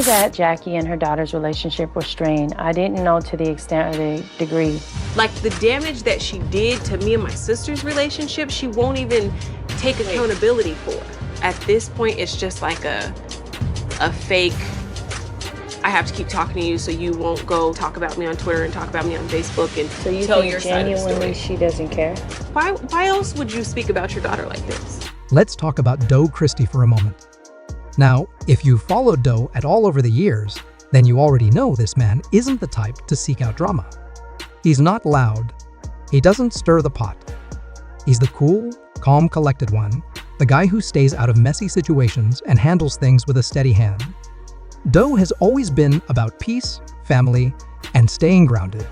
That Jackie and her daughter's relationship was strained. I didn't know to the extent or the degree. Like the damage that she did to me and my sister's relationship, she won't even take accountability for. At this point, it's just like a fake, I have to keep talking to you so you won't go talk about me on Twitter and talk about me on Facebook and So you tell think your side of the genuinely story. she doesn't care? Why else would you speak about your daughter like this? Let's talk about Doe Christie for a moment. Now, if you've followed Doe at all over the years, then you already know this man isn't the type to seek out drama. He's not loud. He doesn't stir the pot. He's the cool, calm, collected one, the guy who stays out of messy situations and handles things with a steady hand. Doe has always been about peace, family, and staying grounded.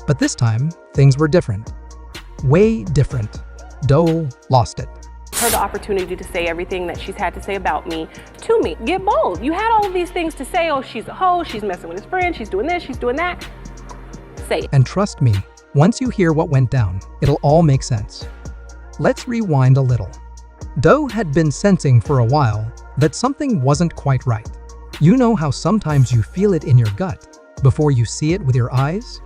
But this time, things were different. Way different. Doe lost it. Her the opportunity to say everything that she's had to say about me to me. Get bold. You had all of these things to say. Oh, she's a hoe, she's messing with his friend, she's doing this, she's doing that. Say it. And trust me, once you hear what went down, it'll all make sense. Let's rewind a little. Doe had been sensing for a while that something wasn't quite right. You know how sometimes you feel it in your gut before you see it with your eyes?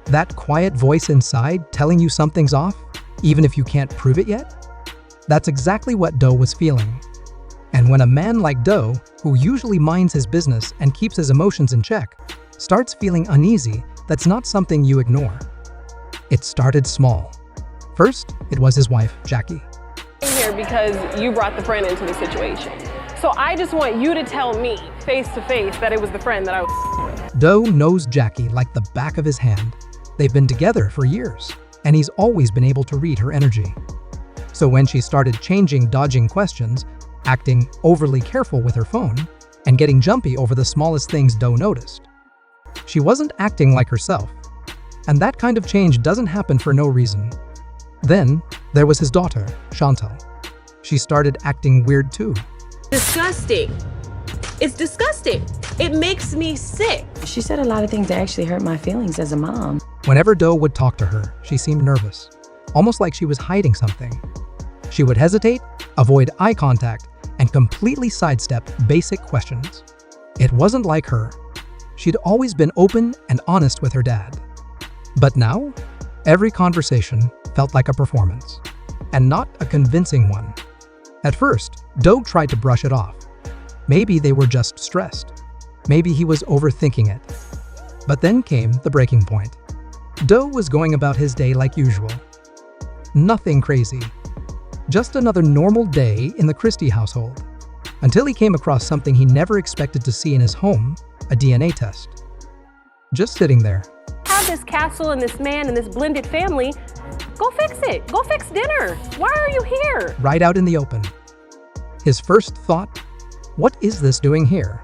That quiet voice inside telling you something's off, even if you can't prove it yet? That's exactly what Doe was feeling. And when a man like Doe, who usually minds his business and keeps his emotions in check, starts feeling uneasy, that's not something you ignore. It started small. First, it was his wife, Jackie. I'm here because you brought the friend into the situation. So I just want you to tell me, face to face, that it was the friend that I was with. Doe knows Jackie like the back of his hand. They've been together for years, and he's always been able to read her energy. So when she started dodging questions, acting overly careful with her phone, and getting jumpy over the smallest things Doe noticed, she wasn't acting like herself. And that kind of change doesn't happen for no reason. Then, there was his daughter, Chantel. She started acting weird too. Disgusting. It's disgusting. It makes me sick. She said a lot of things that actually hurt my feelings as a mom. Whenever Doe would talk to her, she seemed nervous, almost like she was hiding something. She would hesitate, avoid eye contact, and completely sidestep basic questions. It wasn't like her. She'd always been open and honest with her dad. But now, every conversation felt like a performance, and not a convincing one. At first, Doe tried to brush it off. Maybe they were just stressed. Maybe he was overthinking it. But then came the breaking point. Doe was going about his day like usual. Nothing crazy. Just another normal day in the Christie household. Until he came across something he never expected to see in his home, a DNA test. Just sitting there. Have this castle and this man and this blended family. Go fix it. Go fix dinner. Why are you here? Right out in the open. His first thought, what is this doing here?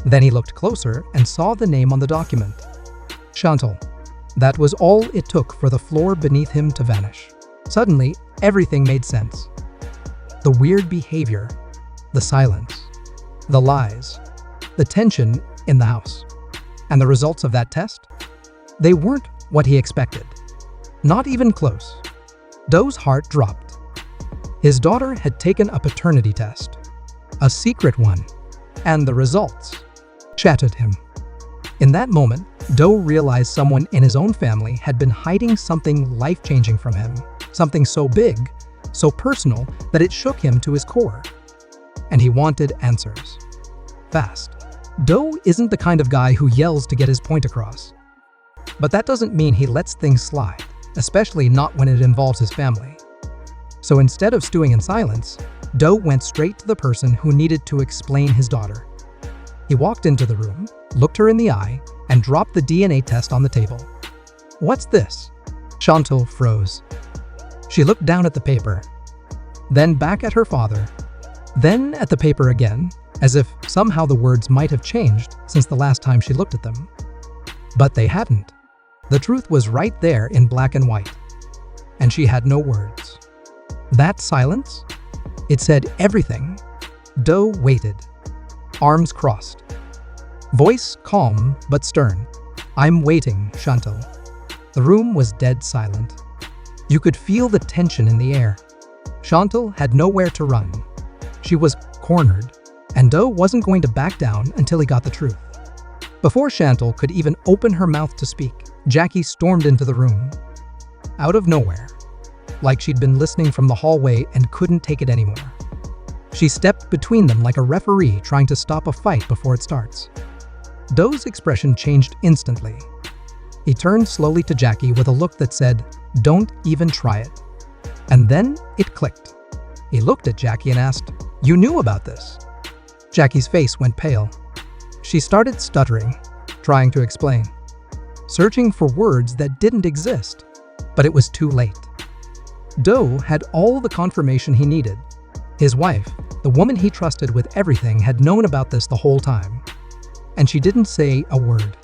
Then he looked closer and saw the name on the document. Chantel. That was all it took for the floor beneath him to vanish. Suddenly, everything made sense. The weird behavior, the silence, the lies, the tension in the house. And the results of that test? They weren't what he expected. Not even close. Doe's heart dropped. His daughter had taken a paternity test, a secret one, and the results shattered him. In that moment, Doe realized someone in his own family had been hiding something life-changing from him, something so big, so personal that it shook him to his core. And he wanted answers. Fast. Doe isn't the kind of guy who yells to get his point across. But that doesn't mean he lets things slide, especially not when it involves his family. So instead of stewing in silence, Doe went straight to the person who needed to explain his daughter. He walked into the room, looked her in the eye, and dropped the DNA test on the table. What's this? Chantel froze. She looked down at the paper, then back at her father, then at the paper again, as if somehow the words might have changed since the last time she looked at them. But they hadn't. The truth was right there in black and white, and she had no words. That silence? It said everything. Doe waited, arms crossed. Voice calm but stern. I'm waiting, Chantel. The room was dead silent. You could feel the tension in the air. Chantel had nowhere to run. She was cornered, and Doe wasn't going to back down until he got the truth. Before Chantel could even open her mouth to speak, Jackie stormed into the room. Out of nowhere, like she'd been listening from the hallway and couldn't take it anymore. She stepped between them like a referee trying to stop a fight before it starts. Doe's expression changed instantly. He turned slowly to Jackie with a look that said, "Don't even try it." And then it clicked. He looked at Jackie and asked, "You knew about this?" Jackie's face went pale. She started stuttering, trying to explain, searching for words that didn't exist, but it was too late. Doe had all the confirmation he needed. His wife, the woman he trusted with everything, had known about this the whole time. And she didn't say a word.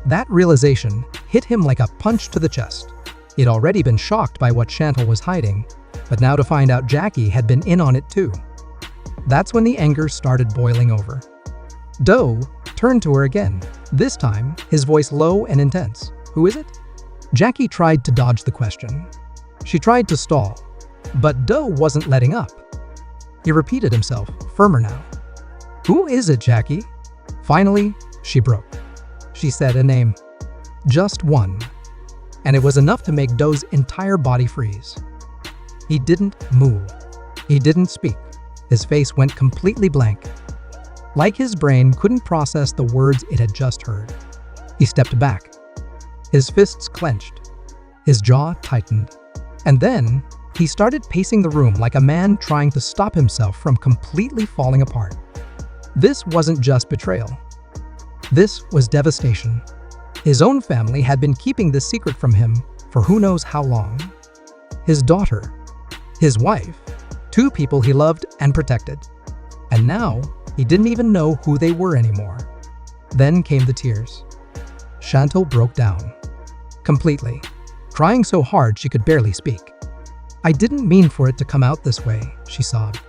That realization hit him like a punch to the chest. He'd already been shocked by what Chantel was hiding, but now to find out Jackie had been in on it too. That's when the anger started boiling over. Doe turned to her again, this time his voice low and intense. "Who is it?" Jackie tried to dodge the question. She tried to stall, but Doe wasn't letting up. He repeated himself, firmer now. "Who is it, Jackie?" Finally, she broke. She said a name. Just one. And it was enough to make Doe's entire body freeze. He didn't move. He didn't speak. His face went completely blank. Like his brain couldn't process the words it had just heard. He stepped back. His fists clenched. His jaw tightened. And then, he started pacing the room like a man trying to stop himself from completely falling apart. This wasn't just betrayal. This was devastation. His own family had been keeping this secret from him for who knows how long. His daughter, his wife, two people he loved and protected. And now, he didn't even know who they were anymore. Then came the tears. Chantel broke down. Completely. Crying so hard she could barely speak. "I didn't mean for it to come out this way," she sobbed.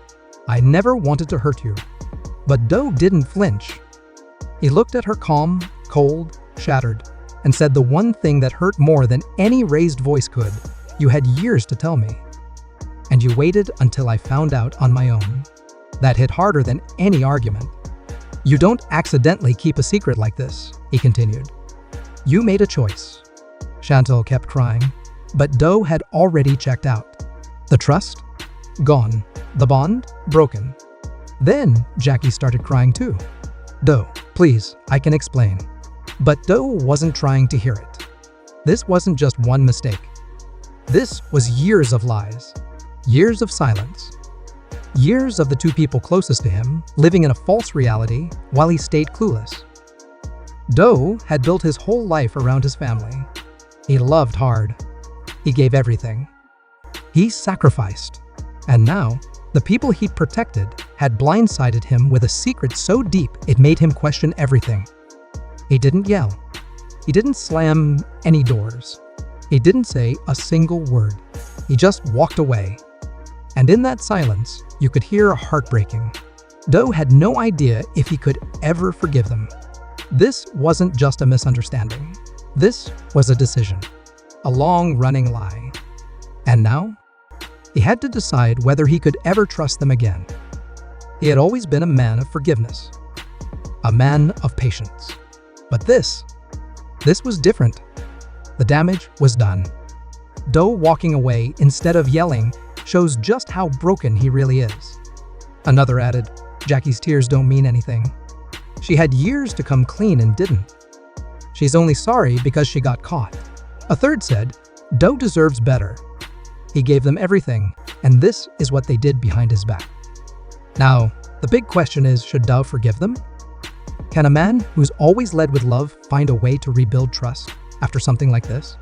"I never wanted to hurt you." But Doe didn't flinch. He looked at her calm, cold, shattered, and said the one thing that hurt more than any raised voice could. "You had years to tell me. And you waited until I found out on my own." That hit harder than any argument. "You don't accidentally keep a secret like this," he continued. "You made a choice." Chantel kept crying, but Doe had already checked out. The trust? Gone. The bond? Broken. Then Jackie started crying too. "Doe, please, I can explain." But Doe wasn't trying to hear it. This wasn't just one mistake. This was years of lies. Years of silence. Years of the two people closest to him living in a false reality while he stayed clueless. Doe had built his whole life around his family. He loved hard. He gave everything. He sacrificed. And now, the people he'd protected had blindsided him with a secret so deep it made him question everything. He didn't yell. He didn't slam any doors. He didn't say a single word. He just walked away. And in that silence, you could hear a heart breaking. Doe had no idea if he could ever forgive them. This wasn't just a misunderstanding. This was a decision. A long-running lie. And now, he had to decide whether he could ever trust them again. He had always been a man of forgiveness. A man of patience. But this was different. The damage was done. Doe walking away instead of yelling shows just how broken he really is. Another added, "Jackie's tears don't mean anything. She had years to come clean and didn't. She's only sorry because she got caught." A third said, "Doe deserves better. He gave them everything, and this is what they did behind his back." Now, the big question is, should Doe forgive them? Can a man who's always led with love find a way to rebuild trust after something like this?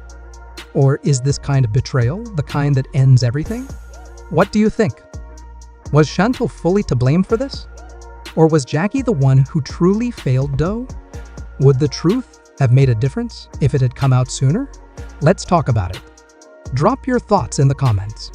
Or is this kind of betrayal the kind that ends everything? What do you think? Was Chantel fully to blame for this? Or was Jackie the one who truly failed Doe? Would the truth have made a difference if it had come out sooner? Let's talk about it. Drop your thoughts in the comments.